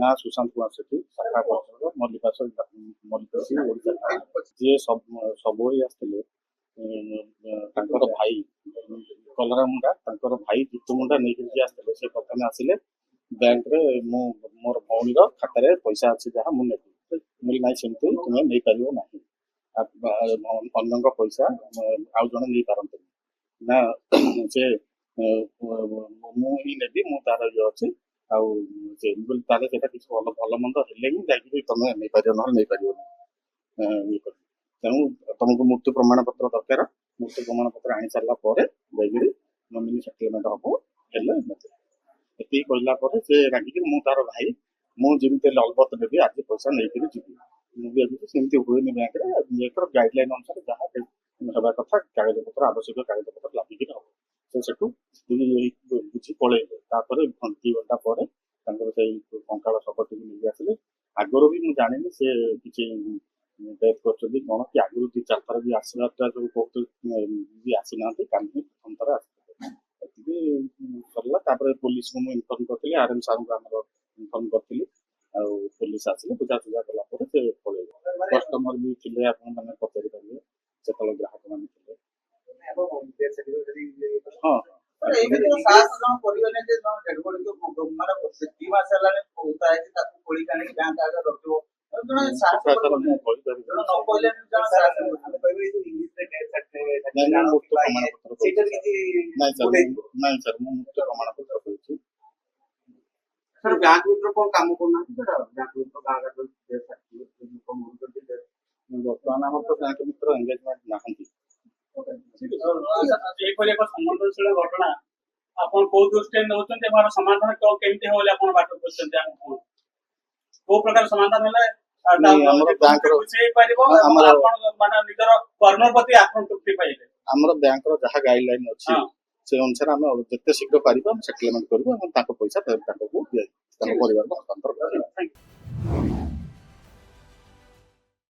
ନା ସୁଶାନ୍ତ କୁମାର ସେଠୀ ଶାଖା ପରିଚାଳକ ମଲ୍ଲିକାଶ୍ଵର ଓଡ଼ିଶା ଯିଏ ସବୁବେଳେ ଆସିଥିଲେ ତାଙ୍କର ଭାଇ କଲରା ମୁଣ୍ଡା ତାଙ୍କର ଭାଇ ଜିତୁ ମୁଣ୍ଡା ନେଇକି ଯିଏ ଆସିଥିଲେ ସେ ପ୍ରଥମେ ଆସିଲେ ବ୍ୟାଙ୍କରେ ମୁଁ ମୋର ଭଉଣୀର ଖାତାରେ ପଇସା ଅଛି ଯାହା ମୁଁ ନେବି ମୁଁ ନାହିଁ ସେମିତି ତୁମେ ନେଇପାରିବ ନାହିଁ ଅନ୍ୟଙ୍କ ପଇସା ଆଉ ଜଣେ ନେଇପାରନ୍ତିନି ନା ସେ ମୁଁ ହିଁ ନେବି ମୁଁ ତାର ଇଏ ଅଛି ଆଉ ତାହେଲେ ସେଇଟା କିଛି ଭଲ ମନ୍ଦ ହେଲେ ହିଁ ଯାଇକି ତମେ ନେଇପାରିବ ନହେଲେ ନେଇପାରିବନି ତେଣୁ ତମକୁ ମୃତ୍ୟୁ ପ୍ରମାଣ ପତ୍ର ଦରକାର ମୃତ୍ୟୁ ପ୍ରମାଣ ପତ୍ର ଆଣି ସାରିଲା ପରେ ଯାଇକିରି ନମିନି ସେଟଲମେଣ୍ଟ ହବ ହେଲେ ଏତିକି କହିଲା ପରେ ସେ ରାଗିକି ମୁଁ ତାର ଭାଇ ମୁଁ ଯେମିତି ହେଲେ ଅଲବତ ନେବି ଆଜି ପଇସା ନେଇକିରି ଯିବି ମୁଁ ବି ଆଜି ସେମିତି ହୁଏନି ବ୍ୟାଙ୍କରେ ଗାଇଡଲାଇନ ଅନୁସାରେ ଯାହା ହେବା କଥା କାଗଜପତ୍ର ଆବଶ୍ୟକ କାଗଜପତ୍ର ଲାଗିକି ହବ ସେ ସେଠୁ ବୁଝି ପଳେଇଲେ ତାପରେ 2 ଘଣ୍ଟା ପରେ ତାଙ୍କର ସେଇ କଙ୍କାଳ ଶବଟିକୁ ନେଇକି ଆସିଲେ ଆଗରୁ ବି ମୁଁ ଜାଣିନି ସେ କିଛି ଡେଥ୍ କରିଛନ୍ତି କଣ କି ଆଗରୁ 2-4 ଥର ବି ଆସିବାଟା ଯୋଉ କହୁଥିଲେ ବି ଆସିନାହାନ୍ତି କାଲି ପ୍ରଥମ ଥର ଆସିଥିଲେ ଏତିକି ସରିଲା ତାପରେ ପୋଲିସକୁ ମୁଁ ଇନଫର୍ମ କରିଥିଲି ଆର୍ଏମ୍ ସାର୍ଙ୍କୁ ଆମର ଇନଫର୍ମ କରିଥିଲି ଆଉ ପୋଲିସ ଆସିଲେ ବୁଝାସୁଝା କଲା ପରେ ସେ ପଳେଇଲେ କଷ୍ଟମର ବି ଥିଲେ ଆପଣ ମାନେ ପଚାରି ପାରିବେ ଯେତେବେଳେ ଗ୍ରାହକ ମାନେ ଥିଲେ ହଁ ନାଇଁ ସାର୍ ମୁଁ ମୁକ୍ତ ପ୍ରମାଣ ପତ୍ର କରୁଛି ବ୍ୟାଙ୍କ ଭିତରେ କଣ କାମ କରୁନାହାନ୍ତି ବର୍ତ୍ତମାନ ଆମର ତ ବ୍ୟାଙ୍କ ମିତ୍ର ଏଙ୍ଗେଜମେଣ୍ଟ ନାହାନ୍ତି ଏହିପରି ଏକ ସମ୍ବେଦନଶୀଳ ଘଟଣା ଆପଣ କୋଉ ଦୃଷ୍ଟିରେ ନେଉଛନ୍ତି ଏହାର ସମାଧାନ କେମିତି ହବ ବୋଲି ଆପଣ ବାଟ କରୁଛନ୍ତି କୋଉ ପ୍ରକାର ସମାଧାନ ହେଲେ ଆମର ବ୍ୟାଙ୍କର ମାନେ ନିଜର କର୍ମ ପ୍ରତି ଆପଣ ତୃପ୍ତି ପାଇବେ ଆମର ବ୍ୟାଙ୍କର ଯାହା ଗାଇଡଲାଇନ ଅଛି ସେ ଅନୁସାରେ ଆମେ ଯେତେ ଶୀଘ୍ର ପାରିବା ସେଟଲମେଣ୍ଟ କରିବୁ ଏବଂ ତାଙ୍କ ପଇସା ତାଙ୍କୁ ତାଙ୍କ ପରିବାରକୁ ହସ୍ତାନ୍ତର